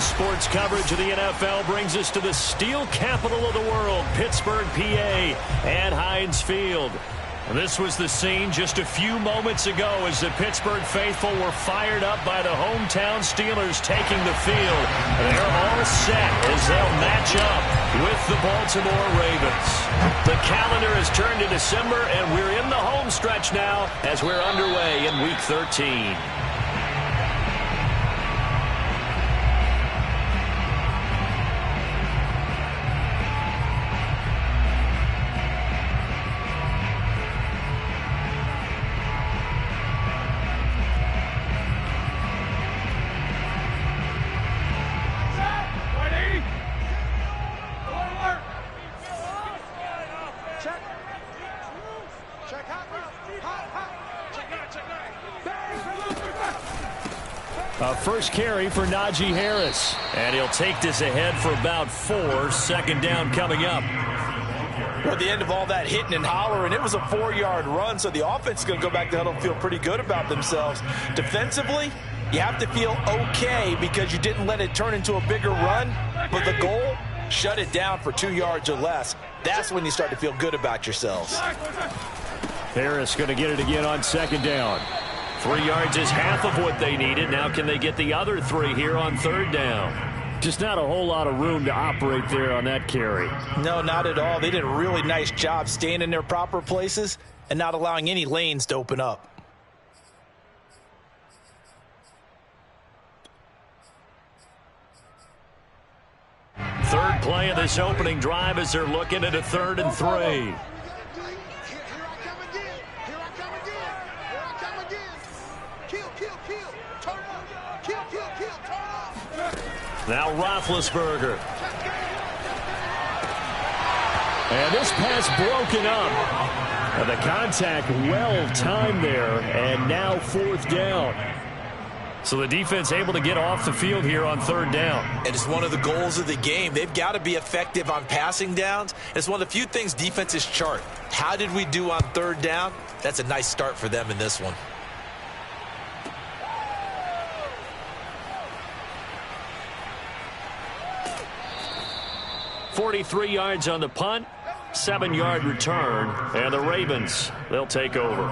sports coverage of the NFL brings us to the steel capital of the world, Pittsburgh, PA, at Heinz Field. This was the scene just a few moments ago as the Pittsburgh faithful were fired up by the hometown Steelers taking the field. They're all set as they'll match up with the Baltimore Ravens. The calendar has turned to December, and we're in the home stretch now as we're underway in Week 13. First carry for Najee Harris. And he'll take this ahead for about 4. Second down coming up. Well, at the end of all that hitting and hollering, it was a 4-yard run, so the offense is going to go back to huddle and feel pretty good about themselves. Defensively, you have to feel okay because you didn't let it turn into a bigger run, but the goal, shut it down for 2 yards or less. That's when you start to feel good about yourselves. Harris going to get it again on second down. 3 yards is half of what they needed. Now can they get the other 3 here on third down? Just not a whole lot of room to operate there on that carry. No, not at all. They did a really nice job staying in their proper places and not allowing any lanes to open up. Third play of this opening drive as they're looking at a 3rd and 3. Now Roethlisberger. And this pass broken up. And the contact well timed there. And now 4th down. So the defense able to get off the field here on 3rd down. And it's one of the goals of the game. They've got to be effective on passing downs. It's one of the few things defenses chart. How did we do on 3rd down? That's a nice start for them in this one. 43 yards on the punt, 7-yard return, and the Ravens, they'll take over.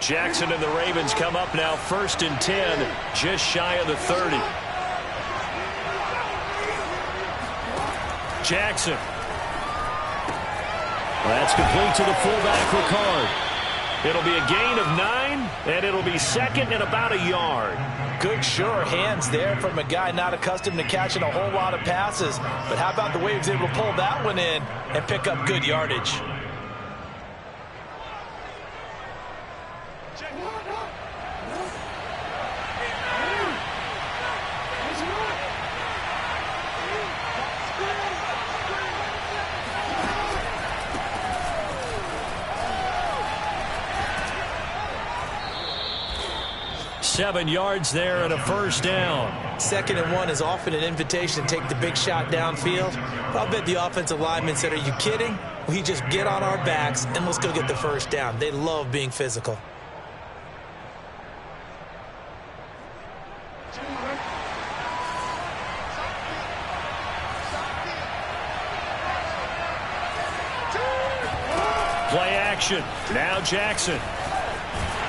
Jackson and the Ravens come up now 1st and 10, just shy of the 30. Jackson. That's complete to the fullback Ricard. It'll be a gain of 9, and it'll be 2nd and about a yard. Good, sure hands there from a guy not accustomed to catching a whole lot of passes. But how about the way he was able to pull that one in and pick up good yardage? Seven yards there and a 1st down. 2nd and 1 is often an invitation to take the big shot downfield. I'll bet the offensive lineman said, "Are you kidding? We just get on our backs and let's go get the 1st down." They love being physical. Play action. Now Jackson.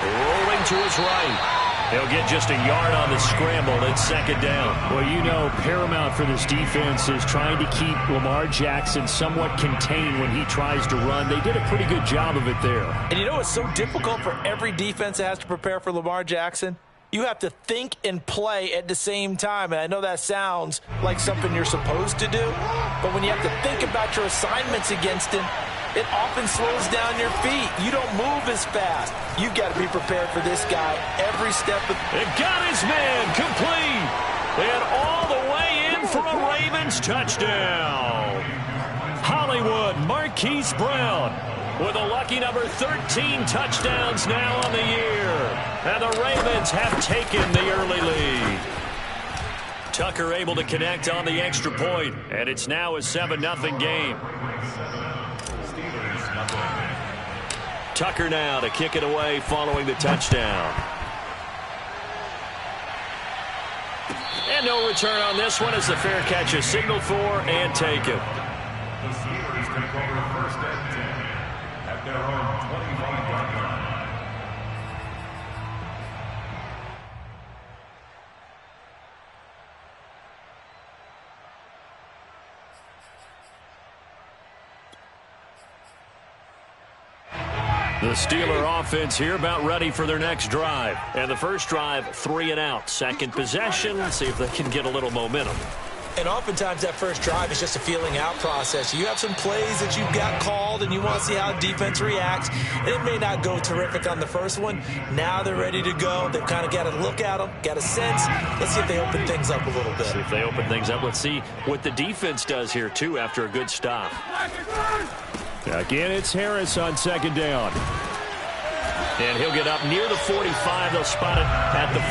Rolling to his right. They'll get just a yard on the scramble at 2nd down. Well, you know, paramount for this defense is trying to keep Lamar Jackson somewhat contained when he tries to run. They did a pretty good job of it there. And you know it's so difficult for every defense that has to prepare for Lamar Jackson? You have to think and play at the same time. And I know that sounds like something you're supposed to do, but when you have to think about your assignments against him, it often slows down your feet. You don't move as fast. You've got to be prepared for this guy every step of... It got his man complete. And all the way in for a Ravens touchdown. Hollywood Marquise Brown with a lucky number 13 touchdowns now on the year. And the Ravens have taken the early lead. Tucker able to connect on the extra point, and it's now a 7-0 game. Tucker now to kick it away following the touchdown. And no return on this one as the fair catch is signaled for and taken. The Steelers take over first and 10 at their own 25-yard line. The Steeler offense here about ready for their next drive. And the first drive, 3 and out. Second possession, let's see if they can get a little momentum. And oftentimes that first drive is just a feeling out process. You have some plays that you've got called and you want to see how defense reacts. And it may not go terrific on the first one. Now they're ready to go. They've kind of got to look at them, got a sense. Let's see if they open things up a little bit. See if they open things up. Let's see what the defense does here, too, after a good stop. Again, it's Harris on second down. And he'll get up near the 45. They'll spot it at the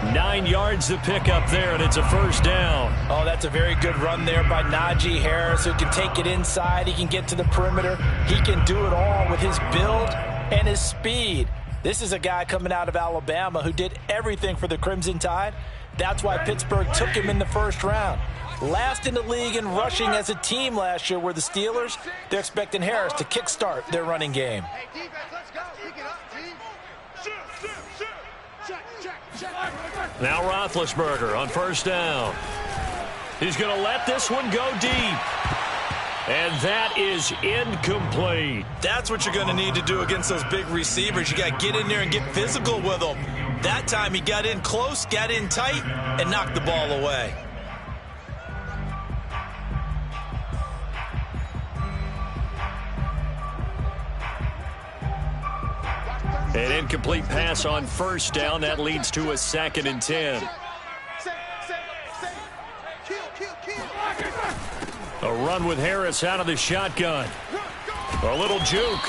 44. 9 yards to pick up there, and it's a first down. Oh, that's a very good run there by Najee Harris, who can take it inside. He can get to the perimeter. He can do it all with his build and his speed. This is a guy coming out of Alabama who did everything for the Crimson Tide. That's why Pittsburgh took him in the first round. Last in the league in rushing as a team last year were the Steelers. They're expecting Harris to kickstart their running game. Hey, defense, let's go. Pick it up, team. Check. Now Roethlisberger on first down. He's going to let this one go deep. And that is incomplete. That's what you're going to need to do against those big receivers. You got to get in there and get physical with them. That time he got in close, got in tight, and knocked the ball away. An incomplete pass on first down. That leads to a 2nd and 10. A run with Harris out of the shotgun. A little juke.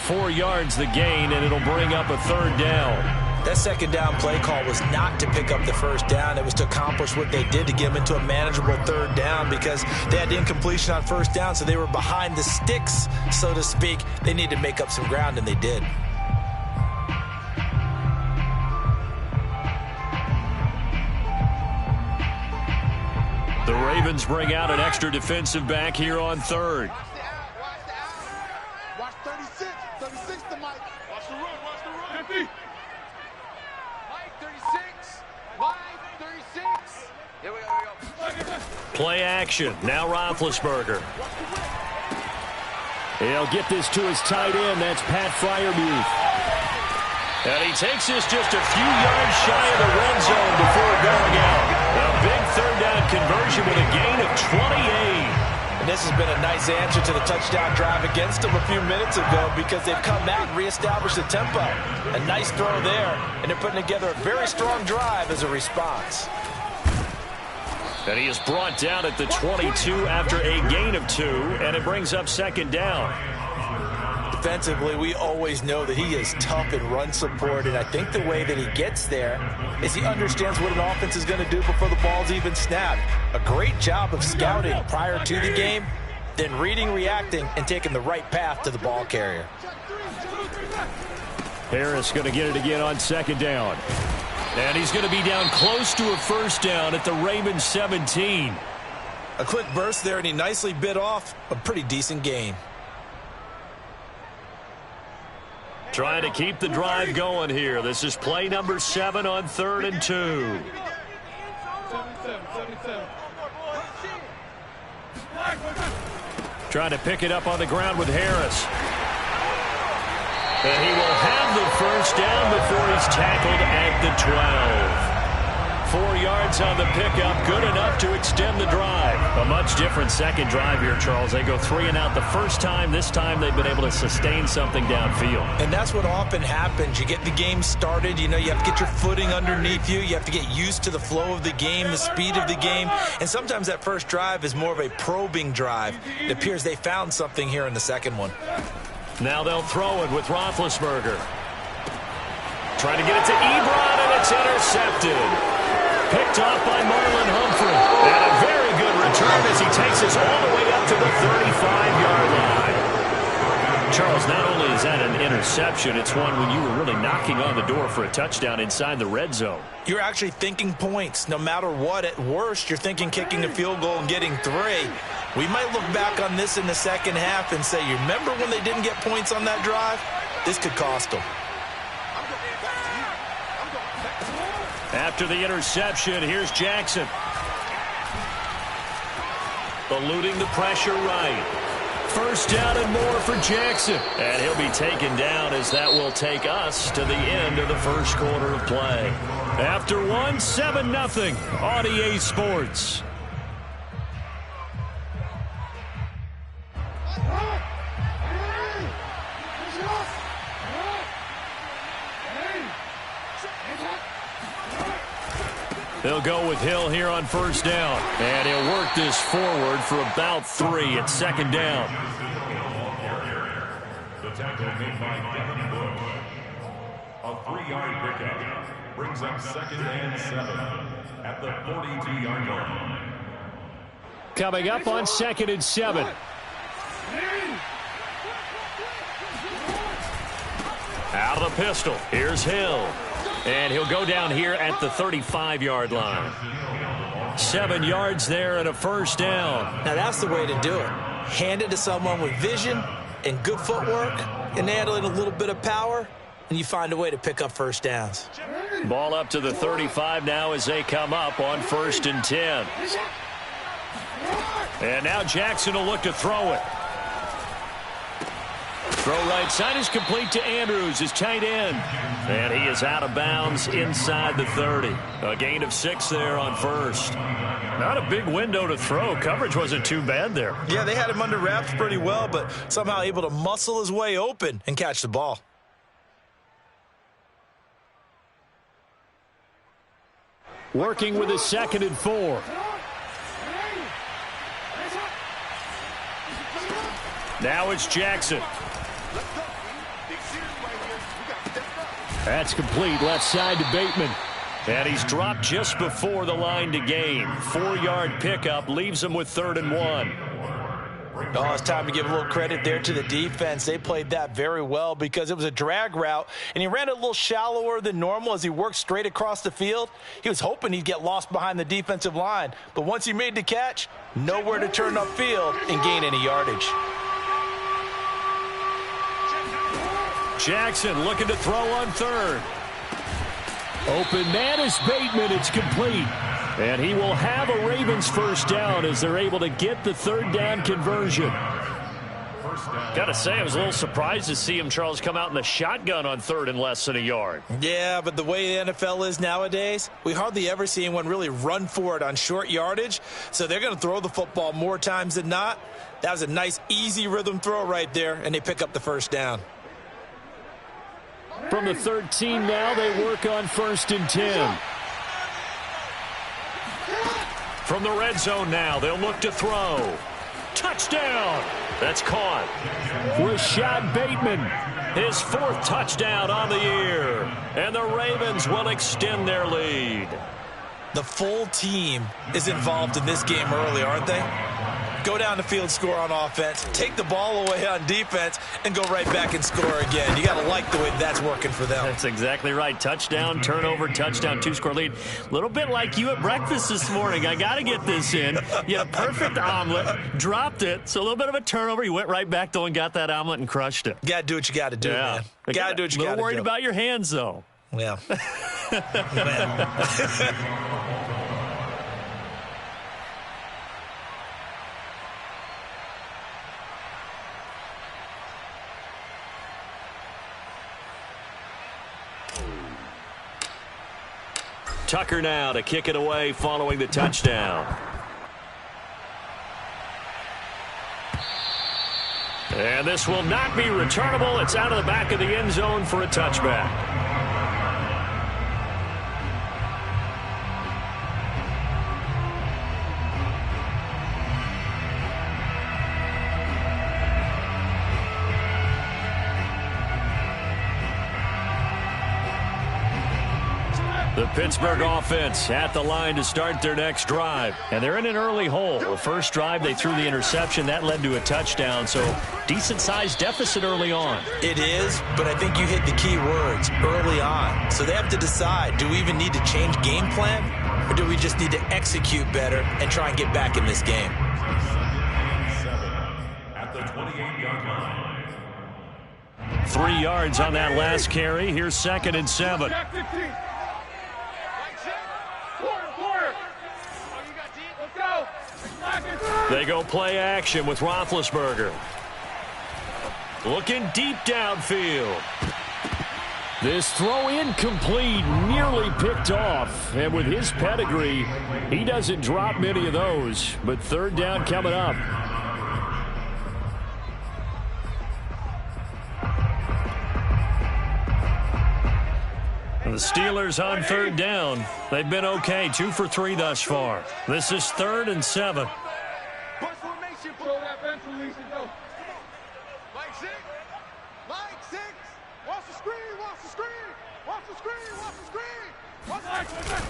4 yards the gain, and it'll bring up a 3rd down. That second down play call was not to pick up the first down. It was to accomplish what they did to get them into a manageable 3rd down because they had the incompletion on first down, so they were behind the sticks, so to speak. They needed to make up some ground, and they did. The Ravens bring out an extra defensive back here on 3rd. Watch 36. 36 to Mike. Watch the run. 50. Mike, 36. Mike, 36. Here we go. Play action. Now Roethlisberger. He'll get this to his tight end. That's Pat Freiermuth. And he takes this just a few yards shy of the red zone before going out. A big 3rd down conversion with a gain of 28. And this has been a nice answer to the touchdown drive against them a few minutes ago because they've come out and reestablished the tempo. A nice throw there, and they're putting together a very strong drive as a response. And he is brought down at the 22 after a gain of 2, and it brings up 2nd down. Defensively, we always know that he is tough in run support, and I think the way that he gets there is he understands what an offense is going to do before the ball's even snapped. A great job of scouting prior to the game, then reading, reacting, and taking the right path to the ball carrier. Harris going to get it again on 2nd down. And he's going to be down close to a first down at the Ravens 17. A quick burst there, and he nicely bit off a pretty decent gain. Trying to keep the drive going here. This is play number 7 on 3rd and 2. Trying to pick it up on the ground with Harris. And he will have the first down before he's tackled at the 12. 4 yards on the pickup, good enough to extend the drive. A much different second drive here, Charles. They go 3 and out the first time. This time they've been able to sustain something downfield. And that's what often happens. You get the game started. You know, you have to get your footing underneath you. You have to get used to the flow of the game, the speed of the game. And sometimes that first drive is more of a probing drive. It appears they found something here in the second one. Now they'll throw it with Roethlisberger. Trying to get it to Ebron, and it's intercepted. Picked off by Marlon Humphrey. And a very good return as he takes us all the way up to the 35-yard line. Charles, not only is that an interception, it's one when you were really knocking on the door for a touchdown inside the red zone. You're actually thinking points. No matter what, at worst, you're thinking kicking a field goal and getting 3. We might look back on this in the second half and say, you remember when they didn't get points on that drive? This could cost them. After the interception, here's Jackson. Eluding the pressure right. First down and more for Jackson. And he'll be taken down as that will take us to the end of the first quarter of play. After one, 7-0 on EA Sports. They'll go with Hill here on first down. And he'll work this forward for about 3 at second down. The tackle made by Devin Bush. A 3-yard pickup brings up 2nd and 7 at the 42-yard line. Coming up on 2nd and 7. Out of the pistol. Here's Hill. And he'll go down here at the 35-yard line. 7 yards there and a first down. Now, that's the way to do it. Hand it to someone with vision and good footwork, and add in a little bit of power, and you find a way to pick up first downs. Ball up to the 35 now as they come up on 1st and 10. And now Jackson will look to throw it. Throw right side is complete to Andrews, his tight end. And he is out of bounds inside the 30. A gain of 6 there on first. Not a big window to throw. Coverage wasn't too bad there. Yeah, they had him under wraps pretty well, but somehow able to muscle his way open and catch the ball. Working with his 2nd and 4. Now it's Jackson. That's complete. Left side to Bateman. And he's dropped just before the line to gain. 4-yard pickup leaves him with 3rd and 1. Oh, it's time to give a little credit there to the defense. They played that very well because it was a drag route, and he ran it a little shallower than normal as he worked straight across the field. He was hoping he'd get lost behind the defensive line, but once he made the catch, nowhere to turn upfield and gain any yardage. Jackson looking to throw on 3rd. Open man is Bateman. It's complete. And he will have a Ravens first down as they're able to get the 3rd down conversion. Got to say, I was a little surprised to see him, Charles, come out in the shotgun on 3rd and less than a yard. Yeah, but the way the NFL is nowadays, we hardly ever see anyone really run for it on short yardage. So they're going to throw the football more times than not. That was a nice, easy rhythm throw right there, and they pick up the first down. From the 13 now, they work on 1st and 10. From the red zone now, they'll look to throw. Touchdown! That's caught. Rashad Bateman. His 4th touchdown on the year. And the Ravens will extend their lead. The full team is involved in this game early, aren't they? Go down the field, score on offense, take the ball away on defense, and go right back and score again. You got to like the way that's working for them. That's exactly right. Touchdown, turnover, touchdown, 2-score lead. A little bit like you at breakfast this morning. I got to get this in. You had a perfect omelet, dropped it, so a little bit of a turnover. You went right back, though, and got that omelet and crushed it. You got to do what you got to do, man. You got to do what you got to do. A little worried about your hands, though. Yeah. Tucker now to kick it away following the touchdown. And this will not be returnable. It's out of the back of the end zone for a touchback. The Pittsburgh offense at the line to start their next drive. And they're in an early hole. The first drive, they threw the interception. That led to a touchdown, so decent-sized deficit early on. It is, but I think you hit the key words, early on. So they have to decide, do we even need to change game plan, or do we just need to execute better and try and get back in this game? At the 28-yard line. 3 yards on that last carry. Here's 2nd and 7. They go play action with Roethlisberger. Looking deep downfield. This throw incomplete, nearly picked off. And with his pedigree, he doesn't drop many of those. But 3rd down coming up. The Steelers on 3rd down. They've been okay, 2 for 3 thus far. This is 3rd and 7.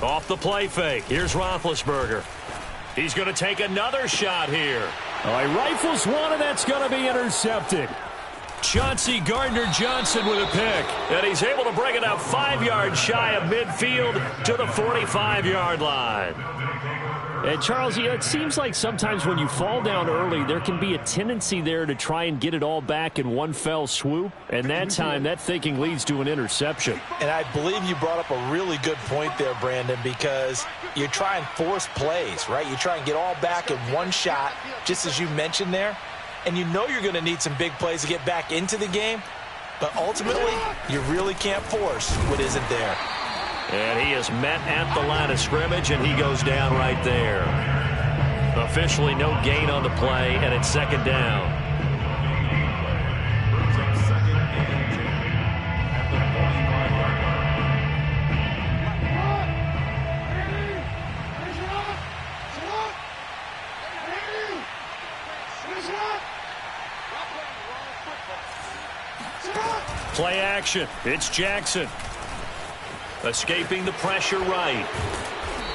Off the play fake. Here's Roethlisberger. He's going to take another shot here. He rifles one, and that's going to be intercepted. Chauncey Gardner-Johnson with a pick. And he's able to bring it up 5 yards shy of midfield to the 45-yard line. And, Charles, it seems like sometimes when you fall down early, there can be a tendency there to try and get it all back in one fell swoop. And that time, that thinking leads to an interception. And I believe you brought up a really good point there, Brandon, because you try and force plays, right? You try and get all back in one shot, just as you mentioned there. And you know you're going to need some big plays to get back into the game. But ultimately, you really can't force what isn't there. And he is met at the line of scrimmage, and he goes down right there. Officially no gain on the play, and it's 2nd down. Play action. It's Jackson. Escaping the pressure right.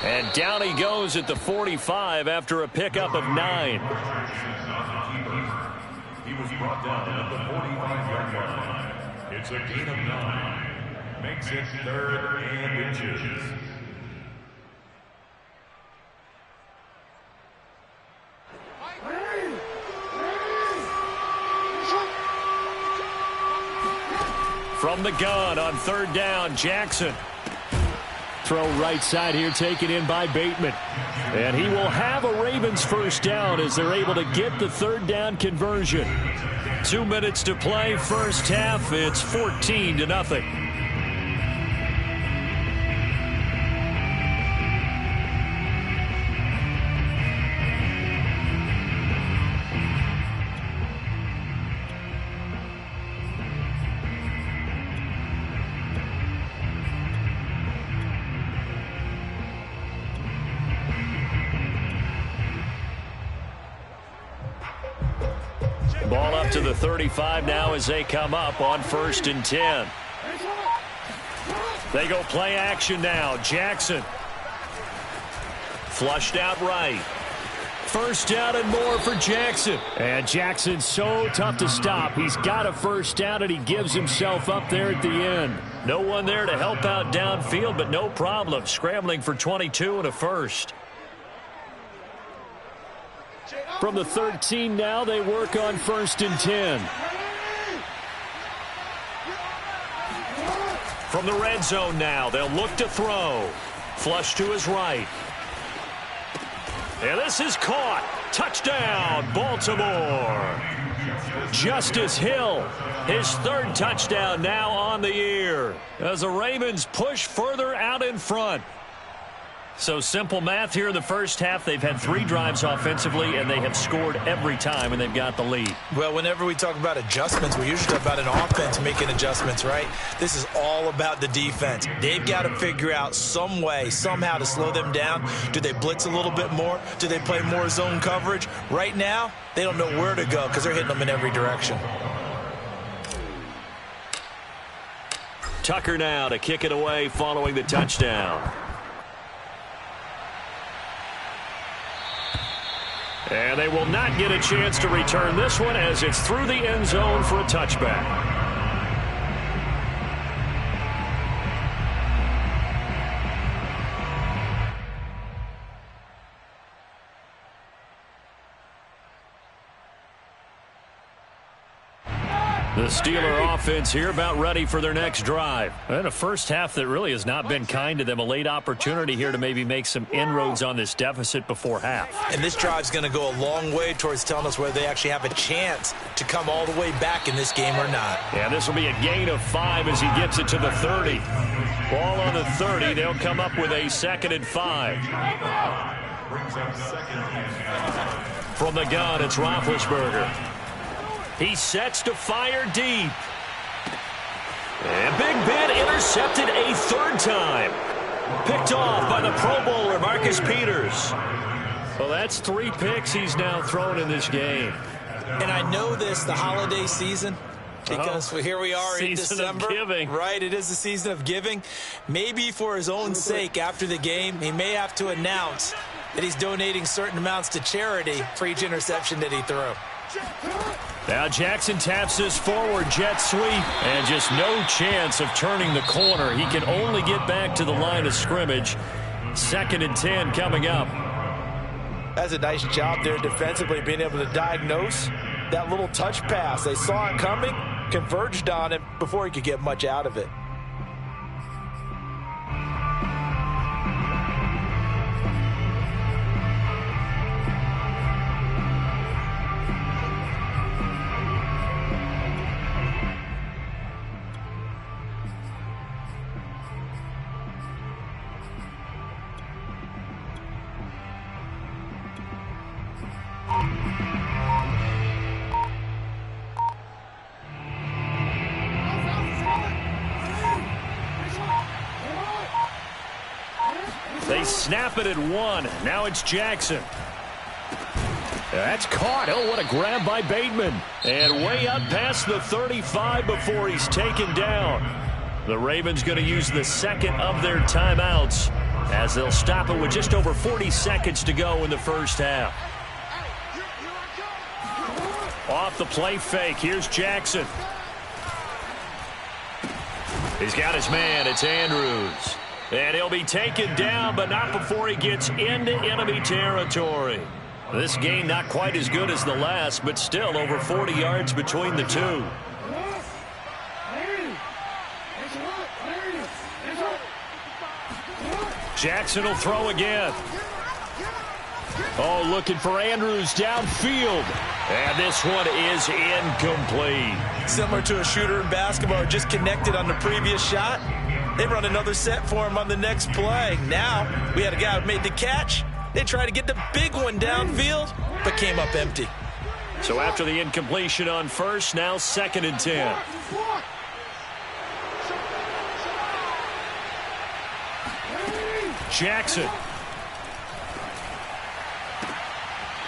And down he goes at the 45 after a pickup of 9. He was brought down at the 45-yard line. It's a gain of 9. Makes it 3rd and inches. From the gun on 3rd down, Jackson. Throw right side here taken in by Bateman. And he will have a Ravens 1st down as they're able to get the 3rd down conversion. 2 minutes to play, first half. It's 14-0. Ball up to the 35 now as they come up on 1st and 10. They go play action now. Jackson. Flushed out right. 1st down and more for Jackson. And Jackson's so tough to stop. He's got a 1st down, and he gives himself up there at the end. No one there to help out downfield, but no problem. Scrambling for 22 and a 1st. From the 13 now, they work on 1st and 10. From the red zone now, they'll look to throw. Flush to his right. And this is caught. Touchdown, Baltimore. Justice Hill, his 3rd touchdown now on the year as the Ravens push further out in front. So simple math here in the first half. They've had 3 drives offensively, and they have scored every time, and they've got the lead. Well, whenever we talk about adjustments, we usually talk about an offense making adjustments, right? This is all about the defense. They've got to figure out some way, somehow to slow them down. Do they blitz a little bit more? Do they play more zone coverage? Right now, they don't know where to go because they're hitting them in every direction. Tucker now to kick it away following the touchdown. And they will not get a chance to return this one as it's through the end zone for a touchback. The Steeler offense here about ready for their next drive. And a first half that really has not been kind to them. A late opportunity here to maybe make some inroads on this deficit before half. And this drive's going to go a long way towards telling us whether they actually have a chance to come all the way back in this game or not. Yeah, this will be a gain of 5 as he gets it to the 30. Ball on the 30. They'll come up with a 2nd and 5. From the gun, it's Roethlisberger. He sets to fire deep. And Big Ben intercepted a 3rd time. Picked off by the Pro Bowler, Marcus Peters. Well, that's 3 picks he's now thrown in this game. And I know this, the holiday season, because here we are in December. Season of giving. Right, it is the season of giving. Maybe for his own sake after the game, he may have to announce that he's donating certain amounts to charity for each interception that he threw. Now Jackson taps this forward jet sweep, and just no chance of turning the corner. He can only get back to the line of scrimmage. 2nd and 10 coming up. That's a nice job there defensively, being able to diagnose that little touch pass. They saw it coming, converged on him before he could get much out of it. They snap it at 1. Now it's Jackson. That's caught. Oh, what a grab by Bateman. And way up past the 35 before he's taken down. The Ravens going to use the 2nd of their timeouts as they'll stop it with just over 40 seconds to go in the first half. Off the play fake. Here's Jackson. He's got his man. It's Andrews. And he'll be taken down, but not before he gets into enemy territory. This game not quite as good as the last, but still over 40 yards between the two. Jackson will throw again. Oh, looking for Andrews downfield. And this one is incomplete. Similar to a shooter in basketball, just connected on the previous shot. They run another set for him on the next play. Now, we had a guy who made the catch. They tried to get the big one downfield, but came up empty. So after the incompletion on first, now 2nd and 10. Jackson.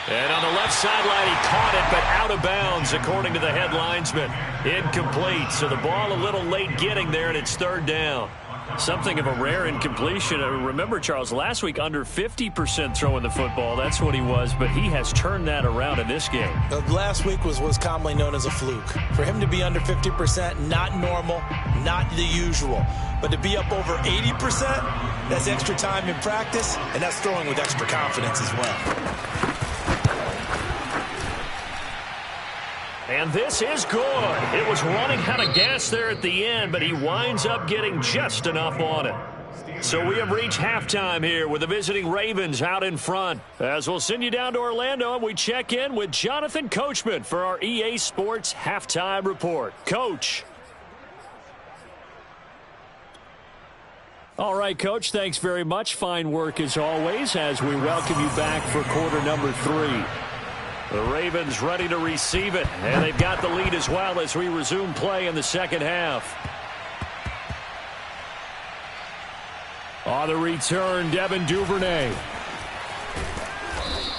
And on the left sideline, he caught it, but out of bounds, according to the head linesman. Incomplete, so the ball a little late getting there, and it's 3rd down. Something of a rare incompletion. Remember, Charles, last week under 50% throwing the football. That's what he was, but he has turned that around in this game. Last week was commonly known as a fluke. For him to be under 50%, not normal, not the usual. But to be up over 80%, that's extra time in practice, and that's throwing with extra confidence as well. And this is good. It was running out of gas there at the end, but he winds up getting just enough on it. So we have reached halftime here with the visiting Ravens out in front. As we'll send you down to Orlando, and we check in with Jonathan Coachman for our EA Sports Halftime Report. Coach. All right, Coach, thanks very much. Fine work as always as we welcome you back for quarter number 3. The Ravens ready to receive it, and they've got the lead as well as we resume play in the second half. On the return, Devin Duvernay.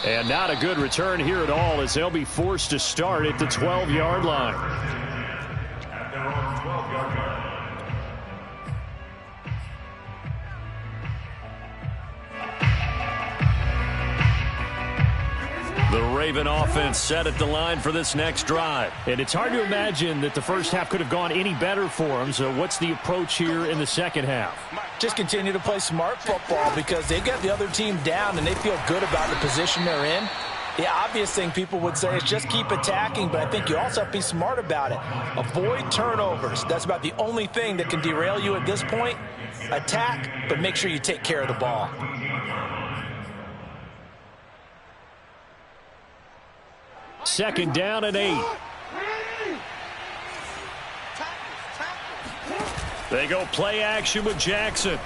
And not a good return here at all as they'll be forced to start at the 12-yard line. At their own 12-yard line. Raven offense set at the line for this next drive. And it's hard to imagine that the first half could have gone any better for them. So what's the approach here in the second half? Just continue to play smart football because they got the other team down and they feel good about the position they're in. The obvious thing people would say is just keep attacking, but I think you also have to be smart about it. Avoid turnovers. That's about the only thing that can derail you at this point. Attack, but make sure you take care of the ball. Second down and 8. They go play action with Jackson.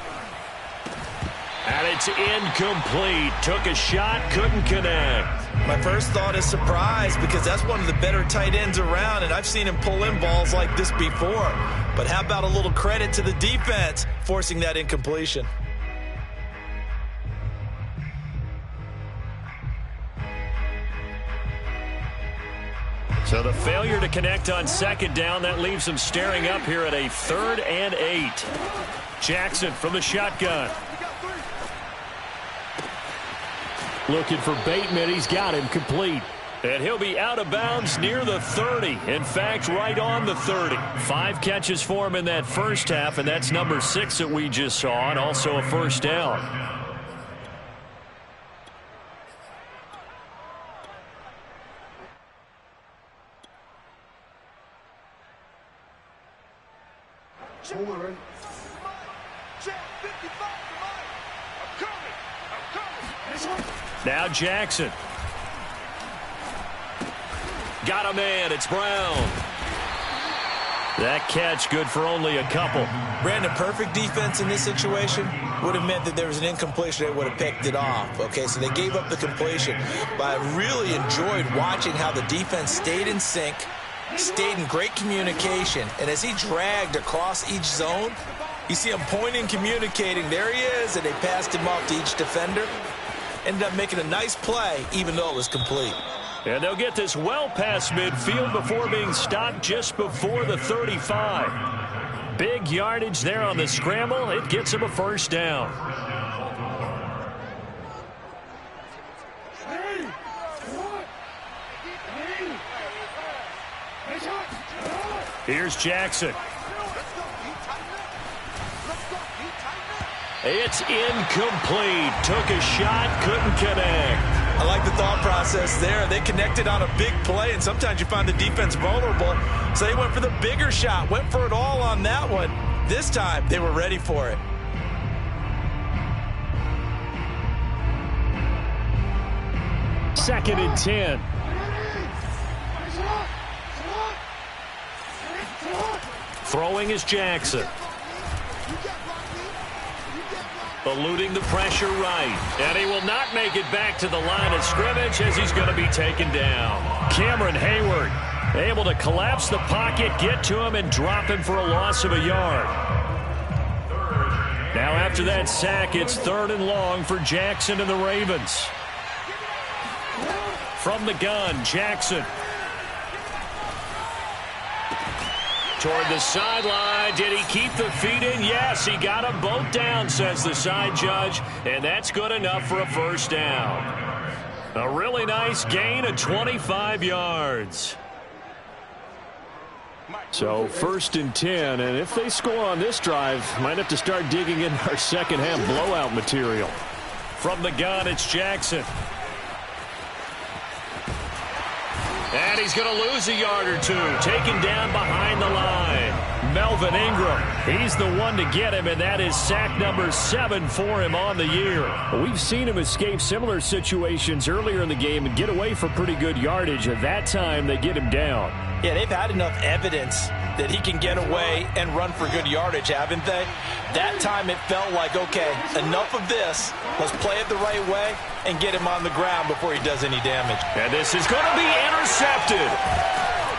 And it's incomplete. Took a shot, couldn't connect. My first thought is surprise because that's one of the better tight ends around, and I've seen him pull in balls like this before. But how about a little credit to the defense forcing that incompletion? So the failure to connect on second down, that leaves them staring up here at a 3rd and 8. Jackson from the shotgun. Looking for Bateman. He's got him complete. And he'll be out of bounds near the 30. In fact, right on the 30. 5 catches for him in that first half, and that's number 6 that we just saw, and also a first down. Now Jackson. Got a man. It's Brown. That catch good for only a couple. Brandon, perfect defense in this situation would have meant that there was an incompletion. They would have picked it off. Okay, so they gave up the completion. But I really enjoyed watching how the defense stayed in sync, stayed in great communication. And as he dragged across each zone, you see him pointing, communicating. There he is, and they passed him off to each defender. Ended up making a nice play, even though it was complete. And they'll get this well past midfield before being stopped just before the 35. Big yardage there on the scramble. It gets him a first down. Here's Jackson. It's incomplete. Took a shot, couldn't connect. I like the thought process there. They connected on a big play, and sometimes you find the defense vulnerable. So they went for the bigger shot, went for it all on that one. This time, they were ready for it. Second and 10. Throwing is Jackson. Eluding the pressure right. And he will not make it back to the line of scrimmage as he's going to be taken down. Cameron Hayward able to collapse the pocket, get to him, and drop him for a loss of a yard. Now after that sack, it's 3rd and long for Jackson and the Ravens. From the gun, Jackson. Toward the sideline. Did he keep the feet in? Yes, he got them both down, says the side judge. And that's good enough for a first down. A really nice gain of 25 yards. So 1st and 10. And if they score on this drive, might have to start digging in our second half blowout material. From the gun, it's Jackson. And he's going to lose a yard or two. Taken down behind the line. Melvin Ingram. He's the one to get him, and that is sack number 7 for him on the year. We've seen him escape similar situations earlier in the game and get away for pretty good yardage. At that time, they get him down. Yeah, they've had enough evidence that he can get away and run for good yardage, haven't they? That time it felt like, okay, enough of this. Let's play it the right way and get him on the ground before he does any damage. And this is going to be intercepted.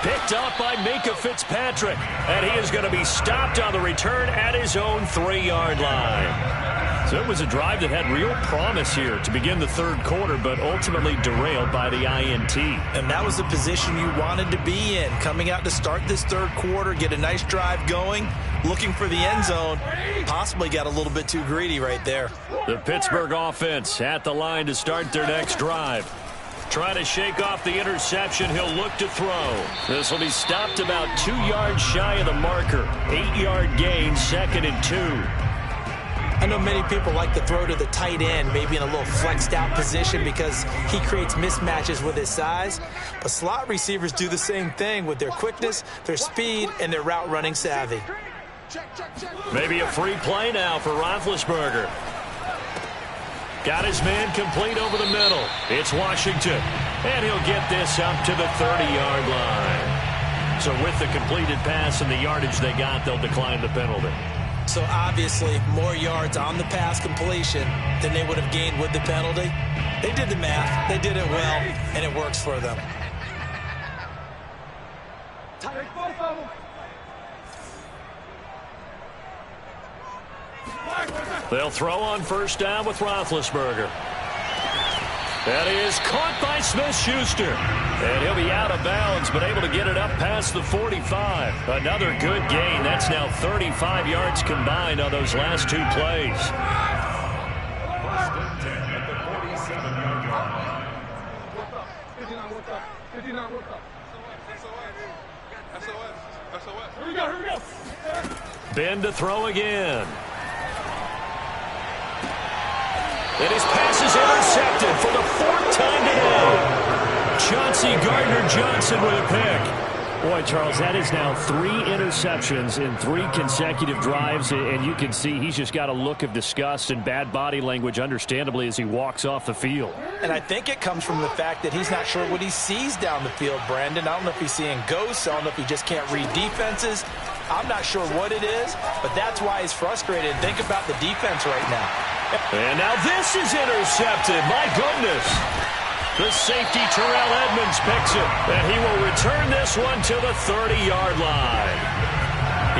Picked up by Minka Fitzpatrick. And he is going to be stopped on the return at his own 3-yard line. So it was a drive that had real promise here to begin the 3rd quarter, but ultimately derailed by the INT. And that was the position you wanted to be in. Coming out to start this 3rd quarter, get a nice drive going, looking for the end zone. Possibly got a little bit too greedy right there. The Pittsburgh offense at the line to start their next drive. Trying to shake off the interception. He'll look to throw. This will be stopped about 2 yards shy of the marker. 8-yard gain, 2nd and 2. I know many people like to throw to the tight end, maybe in a little flexed out position because he creates mismatches with his size. But slot receivers do the same thing with their quickness, their speed, and their route running savvy. Maybe a free play now for Roethlisberger. Got his man complete over the middle. It's Washington. And he'll get this up to the 30-yard line. So with the completed pass and the yardage they got, they'll decline the penalty. So obviously more yards on the pass completion than they would have gained with the penalty. They did the math. They did it well, and it works for them. They'll throw on first down with Roethlisberger. That is caught by Smith-Schuster. And he'll be out of bounds, but able to get it up past the 45. Another good gain. That's now 35 yards combined on those last 2 plays. Ben to throw again. And his pass is intercepted for the 4th time today. Chauncey Gardner-Johnson with a pick. Boy, Charles, that is now 3 interceptions in 3 consecutive drives, and you can see he's just got a look of disgust and bad body language, understandably, as he walks off the field. And I think it comes from the fact that he's not sure what he sees down the field, Brandon. I don't know if he's seeing ghosts. I don't know if he just can't read defenses. I'm not sure what it is, but that's why he's frustrated. Think about the defense right now. And now this is intercepted. My goodness. The safety, Terrell Edmonds, picks it. And he will return this one to the 30-yard line.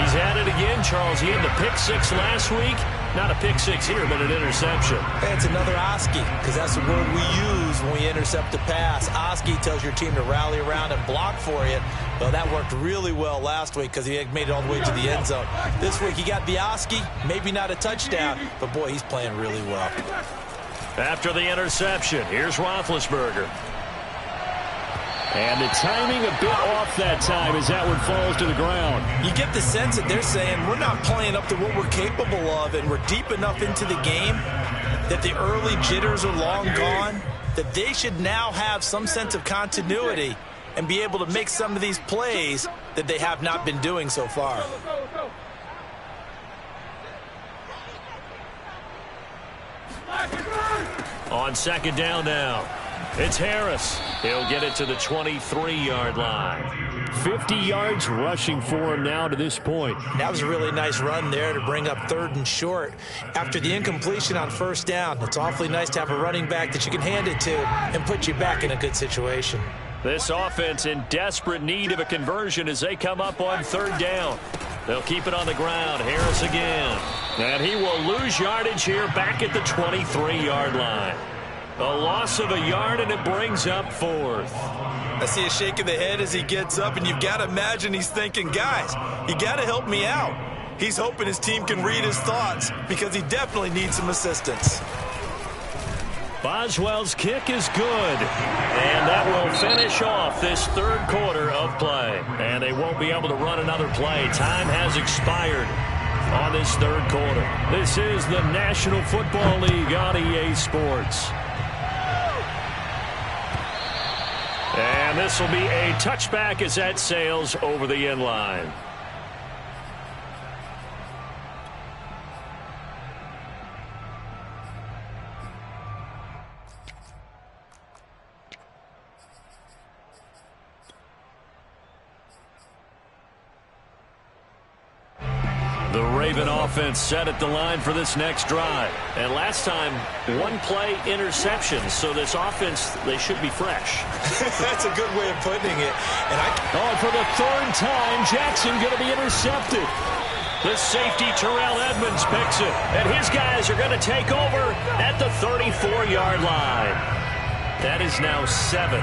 He's at it again, Charles. He had the pick 6 last week. Not a pick 6 here, but an interception. It's another Oski, because that's the word we use when we intercept a pass. Oski tells your team to rally around and block for you. Well, that worked really well last week because he had made it all the way to the end zone. This week he got the Oski, maybe not a touchdown, but boy, he's playing really well. After the interception, here's Roethlisberger. And the timing a bit off that time as that one falls to the ground. You get the sense that they're saying we're not playing up to what we're capable of, and we're deep enough into the game that the early jitters are long gone, that they should now have some sense of continuity and be able to make some of these plays that they have not been doing so far. On 2nd down now, it's Harris. He'll get it to the 23-yard line. 50 yards rushing for him now to this point. That was a really nice run there to bring up 3rd and short. After the incompletion on 1st down, it's awfully nice to have a running back that you can hand it to and put you back in a good situation. This offense in desperate need of a conversion as they come up on 3rd down. They'll keep it on the ground. Harris again. And he will lose yardage here back at the 23-yard line. A loss of a yard, and it brings up 4th. I see a shake of the head as he gets up, and you've got to imagine he's thinking, guys, you got to help me out. He's hoping his team can read his thoughts because he definitely needs some assistance. Boswell's kick is good, and that will finish off this 3rd quarter of play. And they won't be able to run another play. Time has expired on this 3rd quarter. This is the National Football League on EA Sports. And this will be a touchback as that sails over the end line. The Raven offense set at the line for this next drive. And last time, 1-play interception. So this offense, they should be fresh. That's a good way of putting it. And for the 3rd time, Jackson going to be intercepted. The safety, Terrell Edmonds, picks it. And his guys are going to take over at the 34-yard line. That is now 7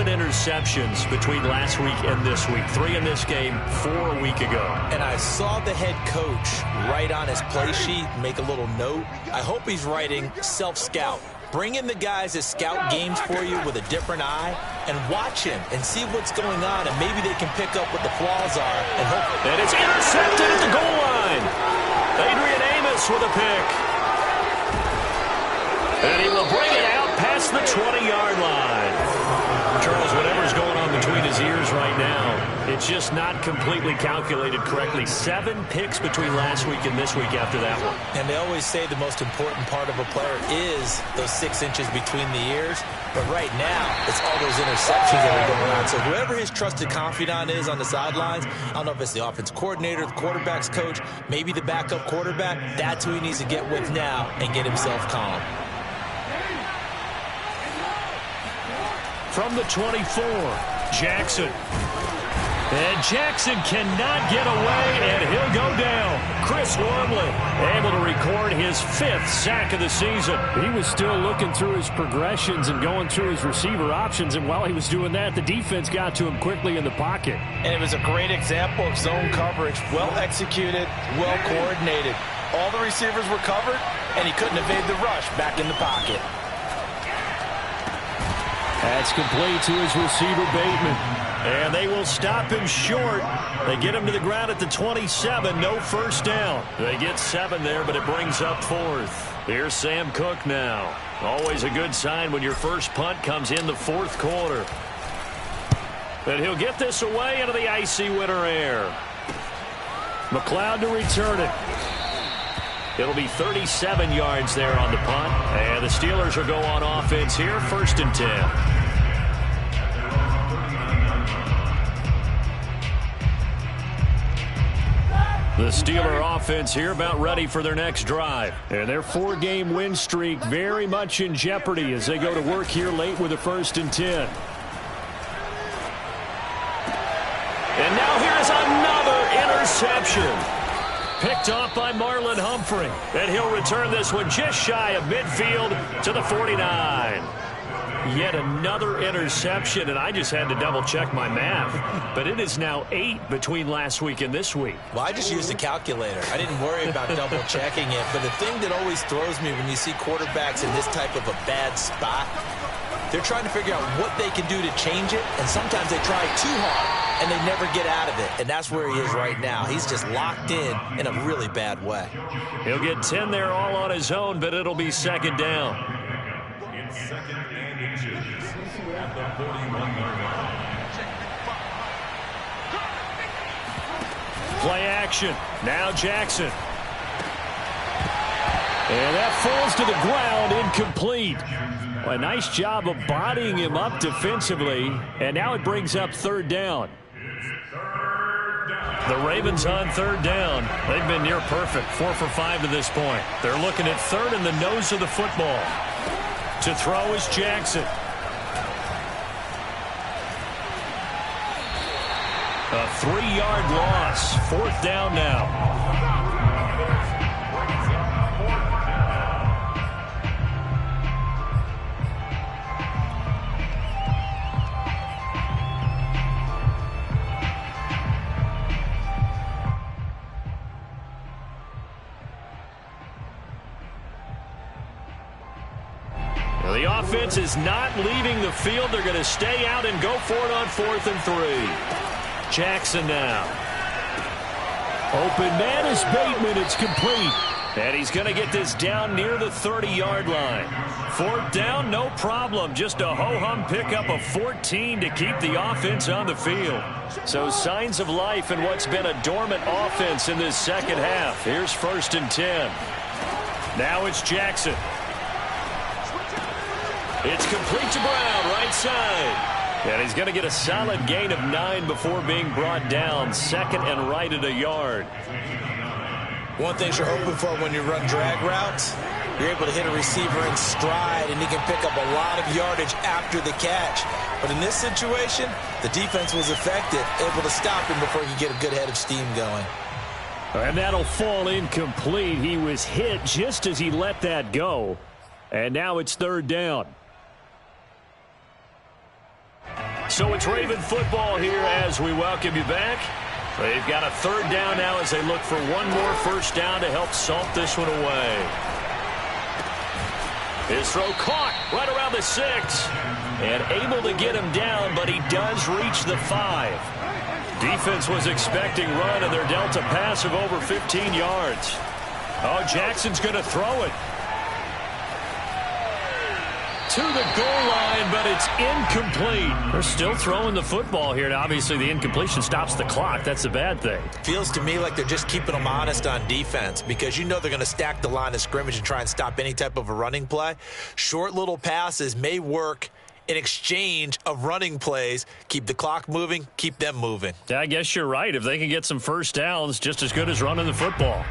interceptions between last week and this week. 3 in this game, 4 a week ago. And I saw the head coach write on his play sheet, make a little note. I hope he's writing self-scout, Bring in the guys that scout games for you with a different eye and watch him and see what's going on, and maybe they can pick up what the flaws are and hope. And it's intercepted at the goal line. Adrian Amos with a pick. And he will bring it out past the 20-yard line. Charles, whatever's going on between his ears right now, it's just not completely calculated correctly. 7 picks between last week and this week after that one. And they always say the most important part of a player is those 6 inches between the ears. But right now, it's all those interceptions that are going on. So whoever his trusted confidant is on the sidelines, I don't know if it's the offense coordinator, the quarterback's coach, maybe the backup quarterback, that's who he needs to get with now and get himself calm. From the 24, Jackson. And Jackson cannot get away, and he'll go down. Chris Wormley able to record his 5th sack of the season. He was still looking through his progressions and going through his receiver options, and while he was doing that, the defense got to him quickly in the pocket. And it was a great example of zone coverage. Well executed, well coordinated. All the receivers were covered, and he couldn't evade the rush back in the pocket. That's complete to his receiver, Bateman. And they will stop him short. They get him to the ground at the 27. No first down. They get 7 there, but it brings up 4th. Here's Sam Cook now. Always a good sign when your first punt comes in the 4th quarter. And he'll get this away into the icy winter air. McLeod to return it. It'll be 37 yards there on the punt. And the Steelers will go on offense here, 1st and 10. The Steeler offense here about ready for their next drive. And their 4-game win streak very much in jeopardy as they go to work here late with a 1st and 10. And now here's another interception. Picked off by Marlon Humphrey. And he'll return this one just shy of midfield to the 49. Yet another interception, and I just had to double-check my math. But it is now 8 between last week and this week. Well, I just used a calculator. I didn't worry about double-checking it. But the thing that always throws me when you see quarterbacks in this type of a bad spot, they're trying to figure out what they can do to change it, and sometimes they try too hard, and they never get out of it. And that's where he is right now. He's just locked in a really bad way. He'll get 10 there all on his own, but it'll be 2nd down. In 2nd and inches at the 41-yard line. Play action. Now Jackson. And that falls to the ground, incomplete. A nice job of bodying him up defensively, and now it brings up 3rd down. The Ravens on 3rd down. They've been near perfect, 4 for 5 to this point. They're looking at 3rd in the nose of the football. To throw is Jackson. A 3-yard loss, 4th down now. The offense is not leaving the field. They're going to stay out and go for it on 4th and 3. Jackson now. Open man is Bateman. It's complete. And he's going to get this down near the 30-yard line. 4th down, no problem. Just a ho-hum pickup of 14 to keep the offense on the field. So signs of life in what's been a dormant offense in this second half. Here's 1st and 10. Now it's Jackson. It's complete to Brown, right side. And he's going to get a solid gain of 9 before being brought down. 2nd and right at a yard. One thing you're hoping for when you run drag routes, you're able to hit a receiver in stride, and he can pick up a lot of yardage after the catch. But in this situation, the defense was effective, able to stop him before he could get a good head of steam going. And that'll fall incomplete. He was hit just as he let that go. And now it's 3rd down. So it's Raven football here as we welcome you back. They've got a 3rd down now as they look for one more 1st down to help salt this one away. His throw caught right around the 6. And able to get him down, but he does reach the 5. Defense was expecting run, and they're dealt a pass of over 15 yards. Oh, Jackson's going to throw it to the goal line, but it's incomplete. They're still throwing the football here, and obviously the incompletion stops the clock. That's the bad thing. Feels to me like they're just keeping them honest on defense, because you know they're going to stack the line of scrimmage and try and stop any type of a running play. Short little passes may work in exchange of running plays. Keep the clock moving, keep them moving. I guess you're right. If they can get some first downs, just as good as running the football.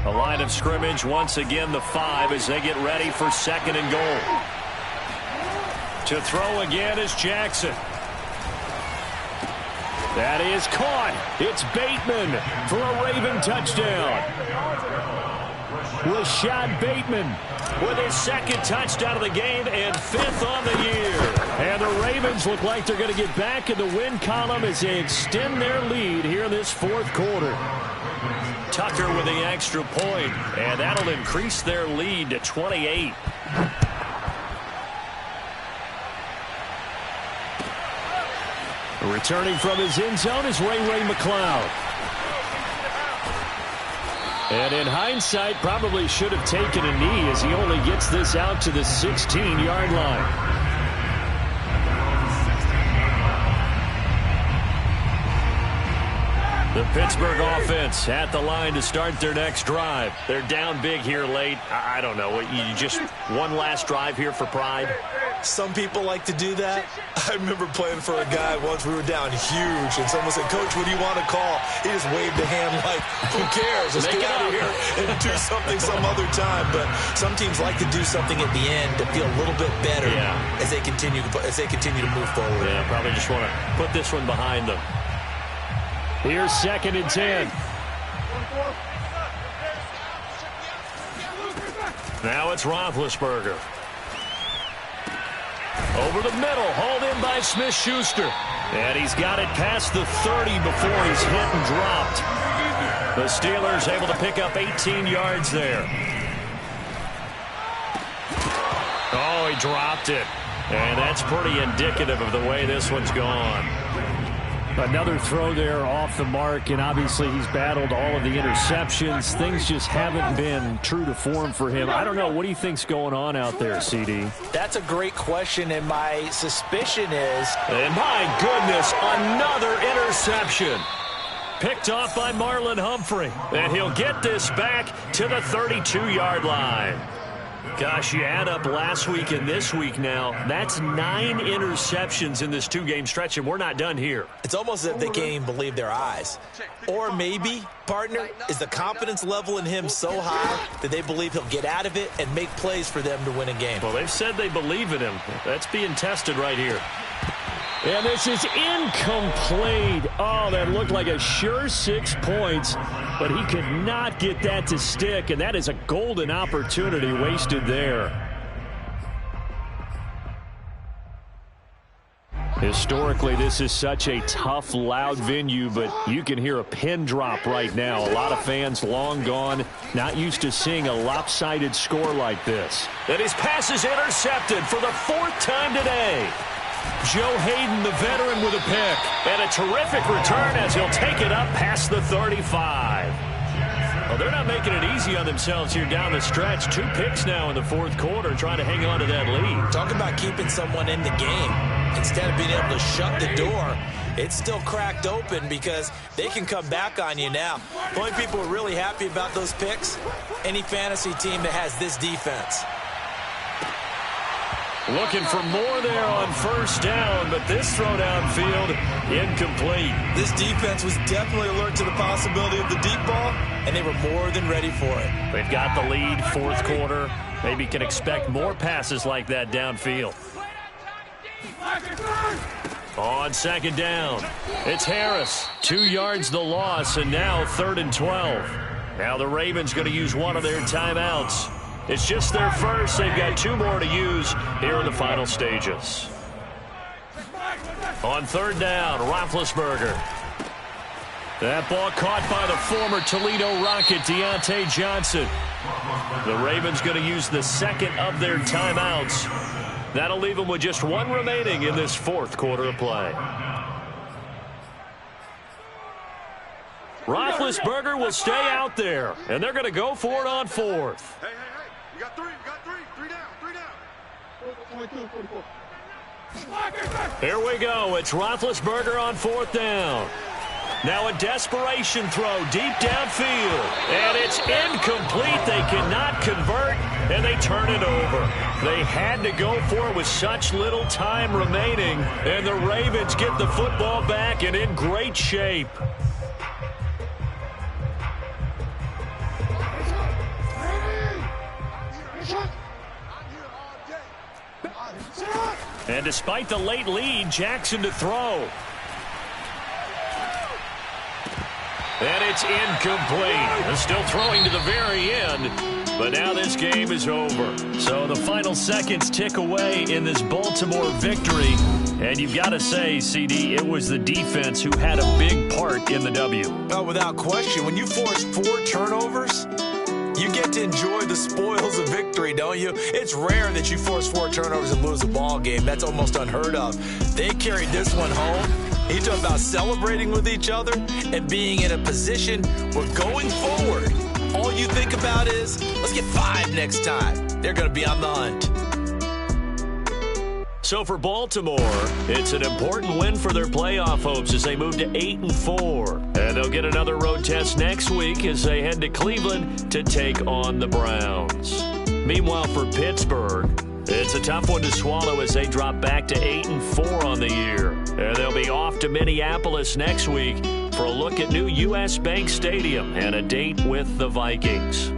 A line of scrimmage, once again the 5 as they get ready for 2nd and goal. To throw again is Jackson. That is caught. It's Bateman for a Raven touchdown. Rashad Bateman with his 2nd touchdown of the game and 5th on the year. And the Ravens look like they're going to get back in the win column as they extend their lead here in this 4th quarter. Tucker with the extra point, and that'll increase their lead to 28. Returning from his end zone is Yr1Wk13. And in hindsight, probably should have taken a knee as he only gets this out to the 16-yard line. The Pittsburgh offense at the line to start their next drive. They're down big here late. I don't know. You just one last drive here for pride? Some people like to do that. I remember playing for a guy once. We were down huge, and someone said, "Coach, what do you want to call?" He just waved a hand like, "Who cares? Let's get out of here and do something some other time." But some teams like to do something at the end to feel a little bit better as they continue to move forward. Yeah, probably just want to put this one behind them. Here's 2nd and 10. Now it's Roethlisberger. Over the middle, hauled in by Smith-Schuster. And he's got it past the 30 before he's hit and dropped. The Steelers able to pick up 18 yards there. Oh, he dropped it. And that's pretty indicative of the way this one's gone. Another throw there off the mark, and obviously he's battled all of the interceptions. Things just haven't been true to form for him. I don't know. What do you think's going on out there, CD? That's a great question, and my suspicion is... And my goodness, another interception. Picked off by Marlon Humphrey. And he'll get this back to the 32-yard line. Gosh, you add up last week and this week now. That's 9 interceptions in this 2-game stretch, and we're not done here. It's almost as if they can't even believe their eyes. Or maybe, partner, is the confidence level in him so high that they believe he'll get out of it and make plays for them to win a game. Well, they've said they believe in him. That's being tested right here. And this is incomplete. Oh, that looked like a sure 6 points, but he could not get that to stick, and that is a golden opportunity wasted there. Historically, this is such a tough, loud venue, but you can hear a pin drop right now. A lot of fans long gone, not used to seeing a lopsided score like this. And his pass is intercepted for the 4th time today. Joe Hayden, the veteran, with a pick. And a terrific return as he'll take it up past the 35. Well, they're not making it easy on themselves here down the stretch. 2 picks now in the 4th quarter, trying to hang on to that lead. Talk about keeping someone in the game. Instead of being able to shut the door, it's still cracked open because they can come back on you now. The only people who are really happy about those picks, any fantasy team that has this defense. Looking for more there on 1st down, but this throw downfield incomplete. This defense was definitely alert to the possibility of the deep ball, and they were more than ready for it. They've got the lead, 4th quarter. Maybe can expect more passes like that downfield. On 2nd down, it's Harris. 2 yards the loss, and now 3rd and 12. Now the Ravens going to use one of their timeouts. It's just their first. They've got 2 more to use here in the final stages. On third down, Roethlisberger. That ball caught by the former Toledo Rocket, Deontay Johnson. The Ravens going to use the second of their timeouts. That'll leave them with just one remaining in this fourth quarter of play. Roethlisberger will stay out there, and they're going to go for it on fourth. Hey, you got three, three down. 22, 44. Here we go. It's Roethlisberger on fourth down. Now a desperation throw deep downfield, and it's incomplete. They cannot convert, and they turn it over. They had to go for it with such little time remaining, and the Ravens get the football back and in great shape. And despite the late lead, Jackson to throw. And it's incomplete. They're still throwing to the very end. But now this game is over. So the final seconds tick away in this Baltimore victory. And you've got to say, CD, it was the defense who had a big part in the W. Oh, without question. When you force 4 turnovers, you get to enjoy the spoils of victory, don't you? It's rare that you force 4 turnovers and lose a ball game. That's almost unheard of. They carried this one home. You talk about celebrating with each other and being in a position where going forward, all you think about is, let's get 5 next time. They're going to be on the hunt. So for Baltimore, it's an important win for their playoff hopes as they move to 8-4. And they'll get another road test next week as they head to Cleveland to take on the Browns. Meanwhile, for Pittsburgh, it's a tough one to swallow as they drop back to 8-4 on the year. And they'll be off to Minneapolis next week for a look at new U.S. Bank Stadium and a date with the Vikings.